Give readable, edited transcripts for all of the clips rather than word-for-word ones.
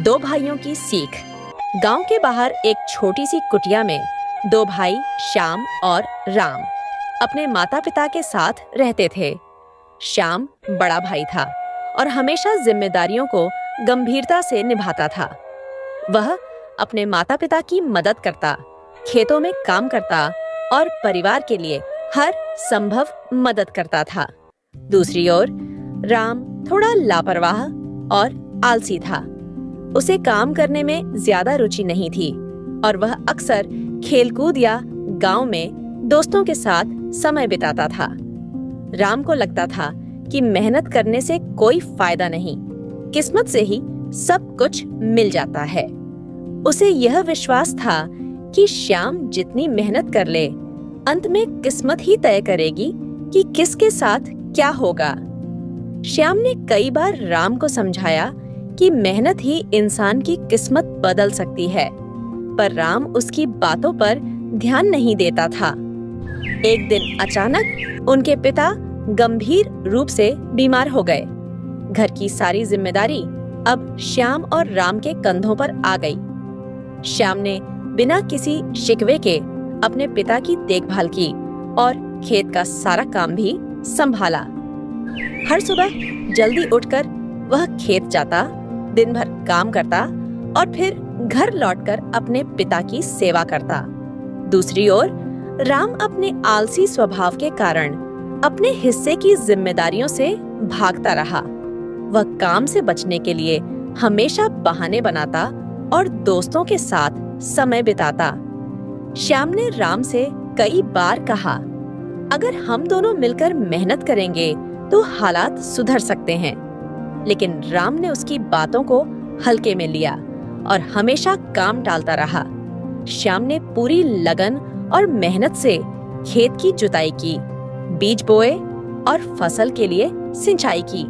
दो भाइयों की सीख। गांव के बाहर एक छोटी सी कुटिया में दो भाई श्याम और राम अपने माता पिता के साथ रहते थे। श्याम बड़ा भाई था और हमेशा जिम्मेदारियों को गंभीरता से निभाता था। वह अपने माता पिता की मदद करता, खेतों में काम करता और परिवार के लिए हर संभव मदद करता था। दूसरी ओर राम थोड़ा लापरवाह और आलसी था। उसे काम करने में ज्यादा रुचि नहीं थी और वह अक्सर खेलकूद या गांव में दोस्तों के साथ समय बिताता था। राम को लगता था कि मेहनत करने से कोई फायदा नहीं, किस्मत से ही सब कुछ मिल जाता है। उसे यह विश्वास था कि श्याम जितनी मेहनत कर ले, अंत में किस्मत ही तय करेगी कि किसके साथ क्या होगा। श्याम ने कई बार राम को समझाया कि मेहनत ही इंसान की किस्मत बदल सकती है, पर राम उसकी बातों पर ध्यान नहीं देता था। एक दिन अचानक उनके पिता गंभीर रूप से बीमार हो गए। घर की सारी जिम्मेदारी अब श्याम और राम के कंधों पर आ गई। श्याम ने बिना किसी शिकवे के अपने पिता की देखभाल की और खेत का सारा काम भी संभाला। हर सुबह जल्दी उठकर वह खेत जाता, दिन भर काम करता और फिर घर लौटकर अपने पिता की सेवा करता। दूसरी ओर राम अपने आलसी स्वभाव के कारण अपने हिस्से की जिम्मेदारियों से भागता रहा। वह काम से बचने के लिए हमेशा बहाने बनाता और दोस्तों के साथ समय बिताता। श्याम ने राम से कई बार कहा, अगर हम दोनों मिलकर मेहनत करेंगे तो हालात सुधर सकते हैं, लेकिन राम ने उसकी बातों को हल्के में लिया और हमेशा काम टालता रहा। श्याम ने पूरी लगन और मेहनत से खेत की जुताई की, बीज बोए और फसल के लिए सिंचाई की।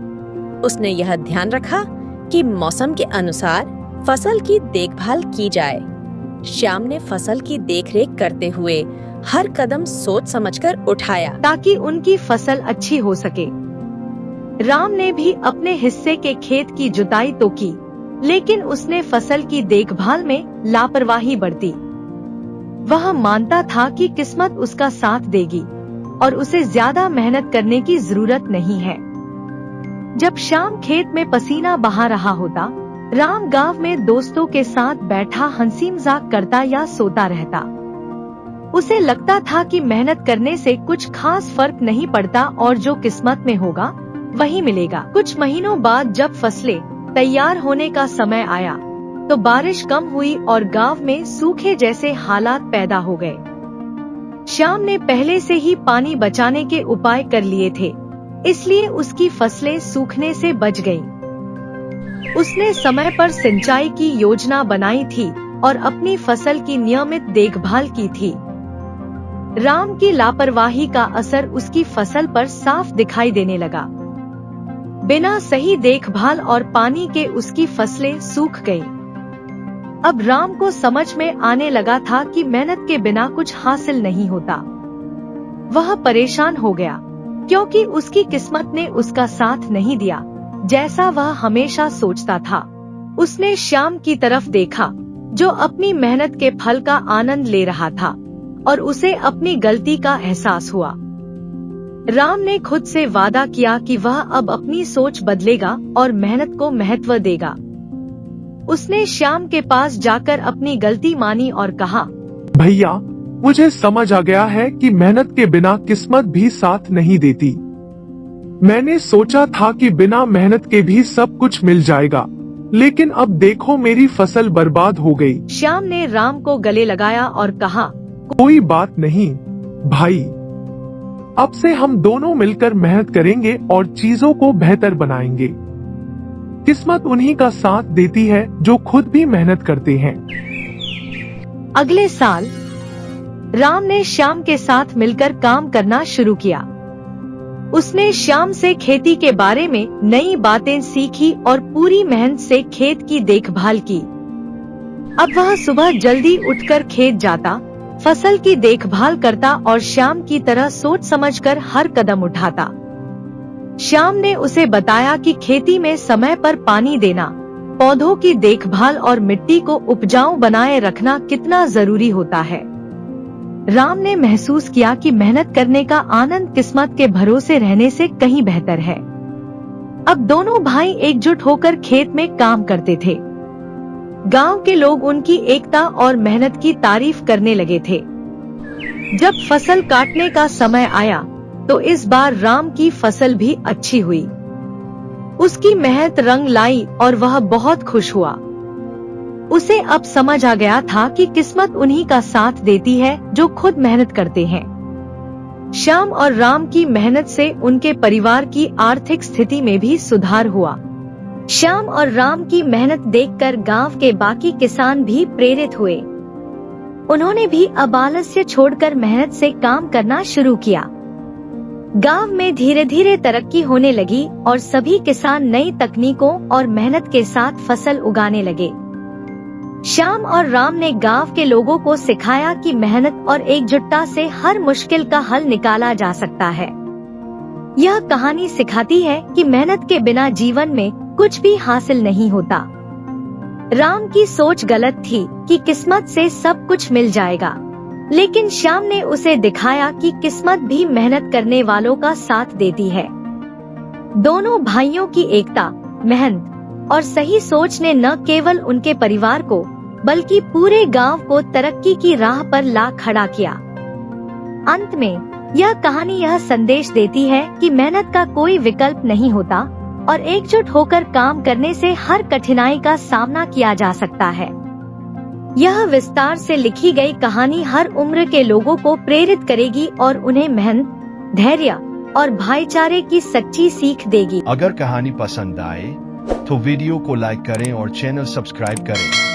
उसने यह ध्यान रखा कि मौसम के अनुसार फसल की देखभाल की जाए। श्याम ने फसल की देखरेख करते हुए हर कदम सोच समझकर उठाया ताकि उनकी फसल अच्छी हो सके। राम ने भी अपने हिस्से के खेत की जुताई तो की, लेकिन उसने फसल की देखभाल में लापरवाही बरती। वह मानता था कि किस्मत उसका साथ देगी और उसे ज्यादा मेहनत करने की जरूरत नहीं है। जब श्याम खेत में पसीना बहा रहा होता, राम गांव में दोस्तों के साथ बैठा हंसी मजाक करता या सोता रहता। उसे लगता था कि मेहनत करने से कुछ खास फर्क नहीं पड़ता और जो किस्मत में होगा वही मिलेगा। कुछ महीनों बाद जब फसलें तैयार होने का समय आया तो बारिश कम हुई और गांव में सूखे जैसे हालात पैदा हो गए। श्याम ने पहले से ही पानी बचाने के उपाय कर लिए थे, इसलिए उसकी फसलें सूखने से बच गईं। उसने समय पर सिंचाई की योजना बनाई थी और अपनी फसल की नियमित देखभाल की थी। राम की लापरवाही का असर उसकी फसल पर साफ दिखाई देने लगा। बिना सही देखभाल और पानी के उसकी फसलें सूख गईं। अब राम को समझ में आने लगा था कि मेहनत के बिना कुछ हासिल नहीं होता। वह परेशान हो गया क्योंकि उसकी किस्मत ने उसका साथ नहीं दिया जैसा वह हमेशा सोचता था। उसने श्याम की तरफ देखा जो अपनी मेहनत के फल का आनंद ले रहा था और उसे अपनी गलती का एहसास हुआ। राम ने खुद से वादा किया कि वह अब अपनी सोच बदलेगा और मेहनत को महत्व देगा। उसने श्याम के पास जाकर अपनी गलती मानी और कहा, भैया, मुझे समझ आ गया है कि मेहनत के बिना किस्मत भी साथ नहीं देती। मैंने सोचा था कि बिना मेहनत के भी सब कुछ मिल जाएगा, लेकिन अब देखो मेरी फसल बर्बाद हो गई। श्याम ने राम को गले लगाया और कहा, कोई बात नहीं भाई, अब से हम दोनों मिलकर मेहनत करेंगे और चीजों को बेहतर बनाएंगे। किस्मत उन्हीं का साथ देती है जो खुद भी मेहनत करते हैं। अगले साल राम ने श्याम के साथ मिलकर काम करना शुरू किया। उसने श्याम से खेती के बारे में नई बातें सीखी और पूरी मेहनत से खेत की देखभाल की। अब वह सुबह जल्दी उठकर खेत जाता, फसल की देखभाल करता और श्याम की तरह सोच समझकर हर कदम उठाता। श्याम ने उसे बताया कि खेती में समय पर पानी देना, पौधों की देखभाल और मिट्टी को उपजाऊ बनाए रखना कितना जरूरी होता है। राम ने महसूस किया कि मेहनत करने का आनंद किस्मत के भरोसे रहने से कहीं बेहतर है। अब दोनों भाई एकजुट होकर खेत में काम करते थे। गांव के लोग उनकी एकता और मेहनत की तारीफ करने लगे थे। जब फसल काटने का समय आया तो इस बार राम की फसल भी अच्छी हुई। उसकी मेहनत रंग लाई और वह बहुत खुश हुआ। उसे अब समझ आ गया था कि किस्मत उन्हीं का साथ देती है जो खुद मेहनत करते हैं। श्याम और राम की मेहनत से उनके परिवार की आर्थिक स्थिति में भी सुधार हुआ। श्याम और राम की मेहनत देखकर गांव के बाकी किसान भी प्रेरित हुए। उन्होंने भी अब आलस्य छोड़कर मेहनत से काम करना शुरू किया। गांव में धीरे धीरे तरक्की होने लगी और सभी किसान नई तकनीकों और मेहनत के साथ फसल उगाने लगे। श्याम और राम ने गांव के लोगों को सिखाया कि मेहनत और एकजुटता से हर मुश्किल का हल निकाला जा सकता है। यह कहानी सिखाती है कि मेहनत के बिना जीवन में कुछ भी हासिल नहीं होता। राम की सोच गलत थी कि किस्मत से सब कुछ मिल जाएगा, लेकिन श्याम ने उसे दिखाया कि किस्मत भी मेहनत करने वालों का साथ देती है। दोनों भाइयों की एकता, मेहनत और सही सोच ने न केवल उनके परिवार को बल्कि पूरे गांव को तरक्की की राह पर ला खड़ा किया। अंत में यह कहानी यह संदेश देती है कि मेहनत का कोई विकल्प नहीं होता और एकजुट होकर काम करने से हर कठिनाई का सामना किया जा सकता है। यह विस्तार से लिखी गई कहानी हर उम्र के लोगों को प्रेरित करेगी और उन्हें मेहनत, धैर्य और भाईचारे की सच्ची सीख देगी। अगर कहानी पसंद आए तो वीडियो को लाइक करें और चैनल सब्सक्राइब करें।